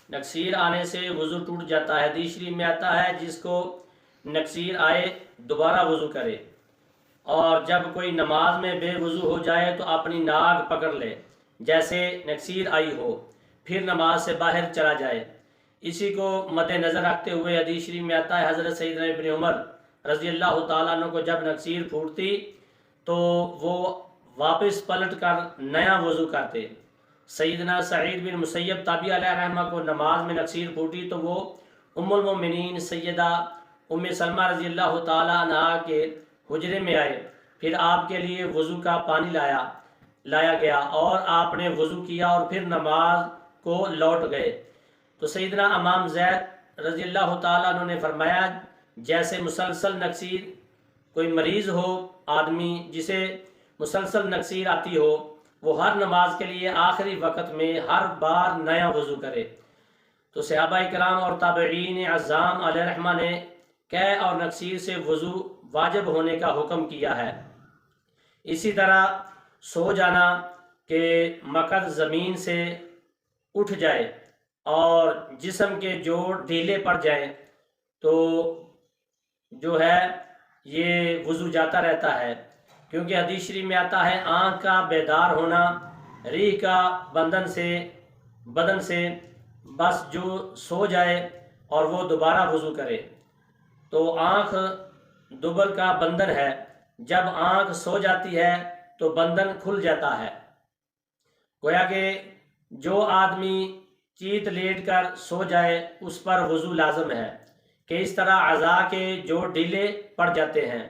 نکسیر آنے سے وضو ٹوٹ جاتا ہے۔ حدیث شریف میں آتا ہے جس کو نکسیر آئے دوبارہ وضو کرے، اور جب کوئی نماز میں بے وضو ہو جائے تو اپنی ناک پکڑ لے جیسے نکسیر آئی ہو، پھر نماز سے باہر چلا جائے۔ اسی کو مد نظر رکھتے ہوئے حدیث شریف میں آتا ہے حضرت سیدنا ابن عمر رضی اللہ تعالیٰ عنہ کو جب نکسیر پھوٹتی تو وہ واپس پلٹ کر نیا وضو کرتے۔ سیدنا سعید بن مسیب تابعی علیہ رحمہ کو نماز میں نکسیر پھوٹی تو وہ ام المؤمنین سیدہ ام سلمہ رضی اللہ تعالیٰ عنہ کے حجرے میں آئے، پھر آپ کے لیے وضو کا پانی لایا گیا اور آپ نے وضو کیا اور پھر نماز کو لوٹ گئے۔ تو سیدنا امام زید رضی اللہ تعالیٰ عنہ نے فرمایا جیسے مسلسل نکسیر کوئی مریض ہو، آدمی جسے مسلسل نکسیر آتی ہو، وہ ہر نماز کے لیے آخری وقت میں ہر بار نیا وضو کرے۔ تو صحابہ کرام اور تابعین اعظام علیہ رحمہ نے قے اور نکسیر سے وضو واجب ہونے کا حکم کیا ہے۔ اسی طرح سو جانا کہ مقد زمین سے اٹھ جائے اور جسم کے جوڑ ڈھیلے پڑ جائیں تو جو ہے یہ وضو جاتا رہتا ہے، کیونکہ حدیث شریف میں آتا ہے آنکھ کا بیدار ہونا ریح کا بدن سے بس جو سو جائے اور وہ دوبارہ وضو کرے۔ تو آنکھ دوبر کا بندر ہے، جب آنکھ سو جاتی ہے تو بندن کھل جاتا ہے۔ گویا کہ جو آدمی چیت لیٹ کر سو جائے اس پر وضو لازم ہے، کہ اس طرح اعضاء کے جوڑ ڈھیلے پڑ جاتے ہیں،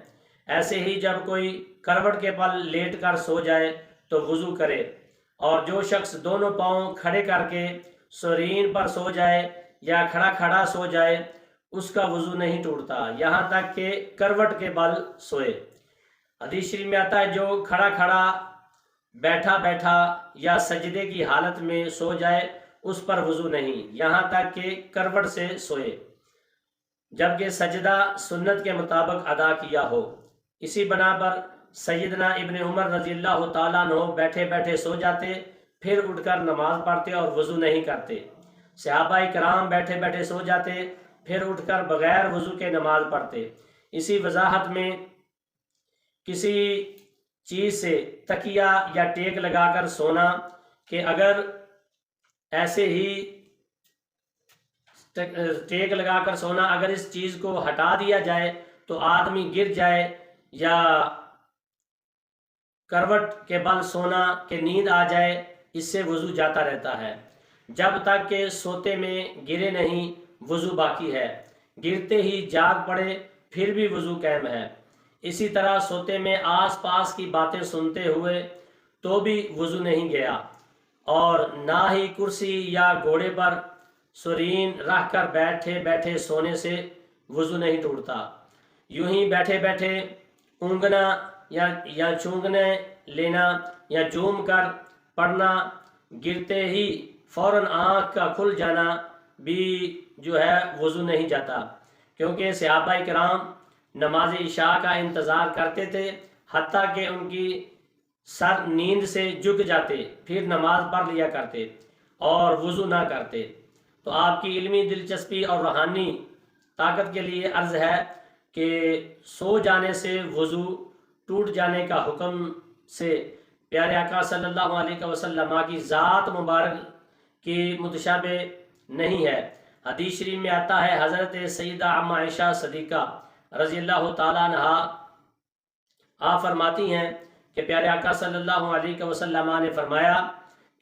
ایسے ہی جب کوئی کروٹ کے پل لیٹ کر سو جائے تو وضو کرے، اور جو شخص دونوں پاؤں کھڑے کر کے سرین پر سو جائے یا کھڑا سو جائے اس کا وضو نہیں ٹوٹتا یہاں تک کہ کروٹ کے بل سوئے۔ حدیث شریف میں آتا ہے جو کھڑا بیٹھا یا سجدے کی حالت میں سو جائے اس پر وضو نہیں یہاں تک کہ کروٹ سے سوئے، جبکہ سجدہ سنت کے مطابق ادا کیا ہو۔ اسی بنا پر سیدنا ابن عمر رضی اللہ تعالیٰ عنہ بیٹھے سو جاتے، پھر اٹھ کر نماز پڑھتے اور وضو نہیں کرتے۔ صحابہ کرام بیٹھے سو جاتے، پھر اٹھ کر بغیر وضو کے نماز پڑھتے۔ اسی وضاحت میں کسی چیز سے تکیہ یا ٹیک لگا کر سونا کہ اگر ایسے ہی ٹیک لگا کر سونا اگر اس چیز کو ہٹا دیا جائے تو آدمی گر جائے، یا کروٹ کے بل سونا کہ نیند آ جائے، اس سے وضو جاتا رہتا ہے جب تک کہ سوتے میں گرے نہیں وضو باقی ہے، گرتے ہی جاگ پڑے پھر بھی وضو قائم ہے۔ اسی طرح سوتے میں آس پاس کی باتیں سنتے ہوئے تو بھی وضو نہیں گیا، اور نہ ہی کرسی یا گھوڑے پر سرین رکھ کر بیٹھے سونے سے وضو نہیں ٹوٹتا۔ یوں ہی بیٹھے اونگنا یا چونگنے لینا یا جوم کر پڑھنا، گرتے ہی فوراً آنکھ کا کھل جانا بھی جو ہے وضو نہیں جاتا، کیونکہ صحابہ کرام نماز عشاء کا انتظار کرتے تھے حتیٰ کہ ان کی سر نیند سے جھک جاتے، پھر نماز پڑھ لیا کرتے اور وضو نہ کرتے۔ تو آپ کی علمی دلچسپی اور روحانی طاقت کے لیے عرض ہے کہ سو جانے سے وضو ٹوٹ جانے کا حکم سے پیارے آقا صلی اللہ علیہ وسلم کی ذات مبارک کی متشابہ نہیں ہے۔ حدیث شریف میں آتا ہے حضرت سیدہ ام عائشہ صدیقہ رضی اللہ تعالیٰ عنہ آپ فرماتی ہیں کہ پیارے آقا صلی اللہ علیہ وسلم نے فرمایا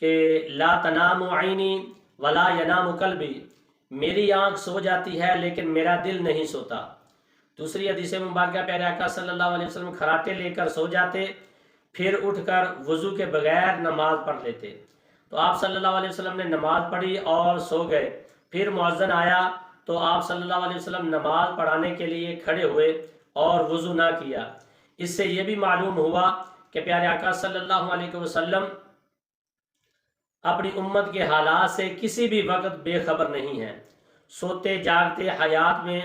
کہ لا تنام عینی ولا ینام قلبی، میری آنکھ سو جاتی ہے لیکن میرا دل نہیں سوتا۔ دوسری حدیث مبارکہ پیارے آقا صلی اللہ علیہ وسلم خراٹے لے کر سو جاتے، پھر اٹھ کر وضو کے بغیر نماز پڑھ لیتے۔ تو آپ صلی اللہ علیہ وسلم نے نماز پڑھی اور سو گئے، پھر مؤذن آیا تو آپ صلی اللہ علیہ وسلم نماز پڑھانے کے لیے کھڑے ہوئے اور وضو نہ کیا۔ اس سے یہ بھی معلوم ہوا کہ پیارے آقا صلی اللہ علیہ وسلم اپنی امت کے حالات سے کسی بھی وقت بے خبر نہیں ہیں، سوتے جاگتے حیات میں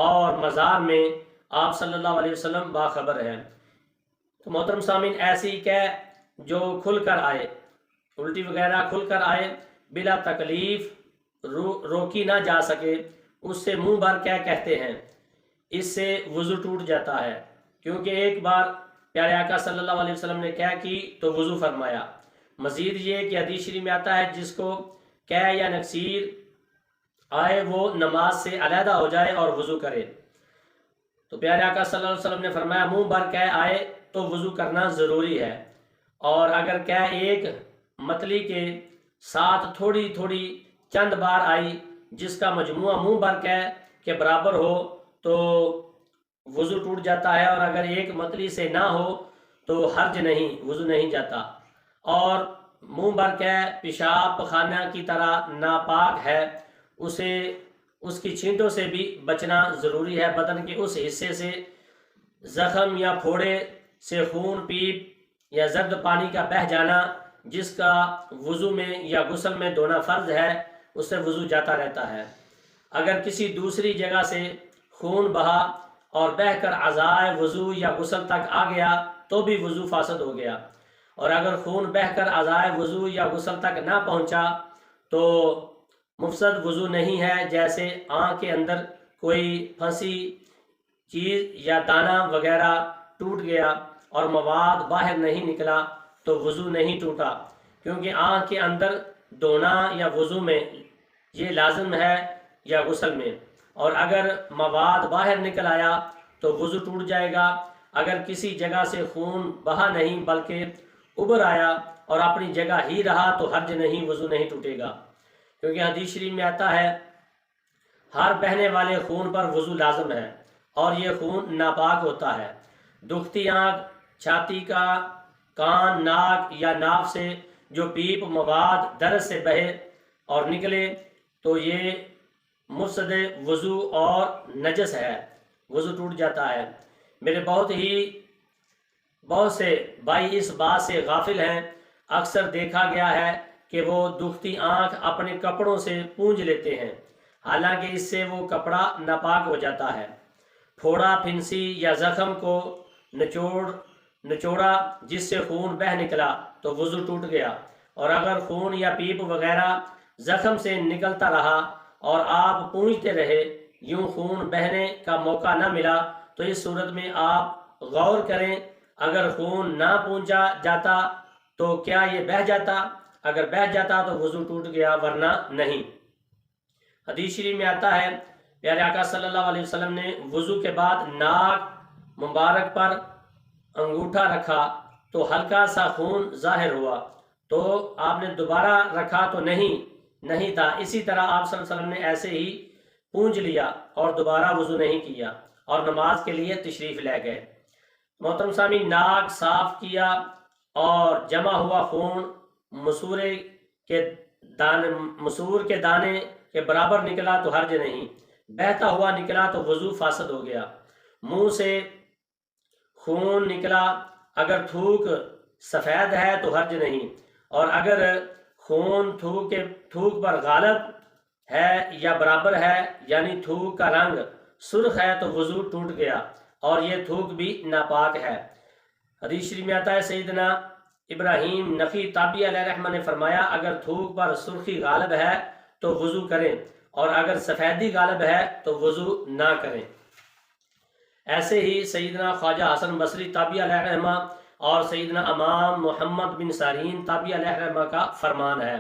اور مزار میں آپ صلی اللہ علیہ وسلم باخبر ہیں۔ تو محترم سامعین، ایسی کہ جو کھل کر آئے، الٹی وغیرہ کھل کر آئے بلا تکلیف، روکی نہ جا سکے اس سے منہ بھر کیا کہتے ہیں، اس سے وضو ٹوٹ جاتا ہے، کیونکہ ایک بار پیارے آقا صلی اللہ علیہ وسلم نے کیا کی تو وضو فرمایا۔ مزید یہ کہ حدیث شریف میں آتا ہے جس کو قے یا نکسیر آئے وہ نماز سے علیحدہ ہو جائے اور وضو کرے۔ تو پیارے آقا صلی اللہ علیہ وسلم نے فرمایا منہ بھر قے آئے تو وضو کرنا ضروری ہے، اور اگر قے ایک متلی کے ساتھ تھوڑی تھوڑی چند بار آئی جس کا مجموعہ منہ بھر قے کے برابر ہو تو وضو ٹوٹ جاتا ہے، اور اگر ایک متلی سے نہ ہو تو حرج نہیں، وضو نہیں جاتا۔ اور منہ بھر قے پیشاب پخانہ کی طرح ناپاک ہے، اسے اس کی چھینٹوں سے بھی بچنا ضروری ہے۔ بدن کے اس حصے سے زخم یا پھوڑے سے خون، پیپ یا زرد پانی کا بہہ جانا جس کا وضو میں یا غسل میں دھونا فرض ہے، اس سے وضو جاتا رہتا ہے۔ اگر کسی دوسری جگہ سے خون بہا اور بہہ کر اعضائے وضو یا غسل تک آ گیا تو بھی وضو فاسد ہو گیا، اور اگر خون بہہ کر اعضائے وضو یا غسل تک نہ پہنچا تو مفسد وضو نہیں ہے، جیسے آنکھ کے اندر کوئی پھنسی چیز یا دانہ وغیرہ ٹوٹ گیا اور مواد باہر نہیں نکلا تو وضو نہیں ٹوٹا، کیونکہ آنکھ کے اندر دھونا یا وضو میں یہ لازم ہے یا غسل میں، اور اگر مواد باہر نکل آیا تو وضو ٹوٹ جائے گا۔ اگر کسی جگہ سے خون بہا نہیں بلکہ ابھر آیا اور اپنی جگہ ہی رہا تو حرج نہیں، وضو نہیں ٹوٹے گا، کیونکہ حدیث شریف میں آتا ہے ہر بہنے والے خون پر وضو لازم ہے، اور یہ خون ناپاک ہوتا ہے۔ دکھتی آنکھ، چھاتی کا کان، ناک یا ناف سے جو پیپ مواد درد سے بہے اور نکلے تو یہ مفسد وضو اور نجس ہے، وضو ٹوٹ جاتا ہے۔ میرے بہت سے بھائی اس بات سے غافل ہیں۔ اکثر دیکھا گیا ہے کہ وہ دکھتی آنکھ اپنے کپڑوں سے پونجھ لیتے ہیں، حالانکہ اس سے وہ کپڑا ناپاک ہو جاتا ہے۔ پھوڑا، پھنسی یا زخم کو نچوڑا جس سے خون بہہ نکلا تو وضو ٹوٹ گیا، اور اگر خون یا پیپ وغیرہ زخم سے نکلتا رہا اور آپ پونجھتے رہے، یوں خون بہنے کا موقع نہ ملا تو اس صورت میں آپ غور کریں، اگر خون نہ پونجا جاتا تو کیا یہ بہہ جاتا؟ اگر بہہ جاتا تو وضو ٹوٹ گیا، ورنہ نہیں۔ حدیث شریف میں آتا ہے پیارے آقا صلی اللہ علیہ وسلم نے وضو کے بعد ناک مبارک پر انگوٹھا رکھا تو ہلکا سا خون ظاہر ہوا، تو آپ نے دوبارہ رکھا تو نہیں تھا۔ اسی طرح آپ صلی اللہ علیہ وسلم نے ایسے ہی پونجھ لیا اور دوبارہ وضو نہیں کیا اور نماز کے لیے تشریف لے گئے۔ محترم سامعین، ناک صاف کیا اور جمع ہوا خون مسور کے دانے کے برابر نکلا تو حرج نہیں، بہتا ہوا نکلا تو وضو فاسد ہو گیا۔ منہ سے خون نکلا، اگر تھوک سفید ہے تو حرج نہیں، اور اگر خون تھوک پر غالب ہے یا برابر ہے، یعنی تھوک کا رنگ سرخ ہے تو وضو ٹوٹ گیا اور یہ تھوک بھی ناپاک ہے۔ حدیث شریف میں آتا ہے سیدنا ابراہیم نخعی تابعی علیہ رحمہ نے فرمایا اگر تھوک پر سرخی غالب ہے تو وضو کریں، اور اگر سفیدی غالب ہے تو وضو نہ کریں۔ ایسے ہی سیدنا خواجہ حسن بصری تابعی علیہ رحمہ اور سیدنا امام محمد بن سیرین تابعی علیہ رحمہ کا فرمان ہے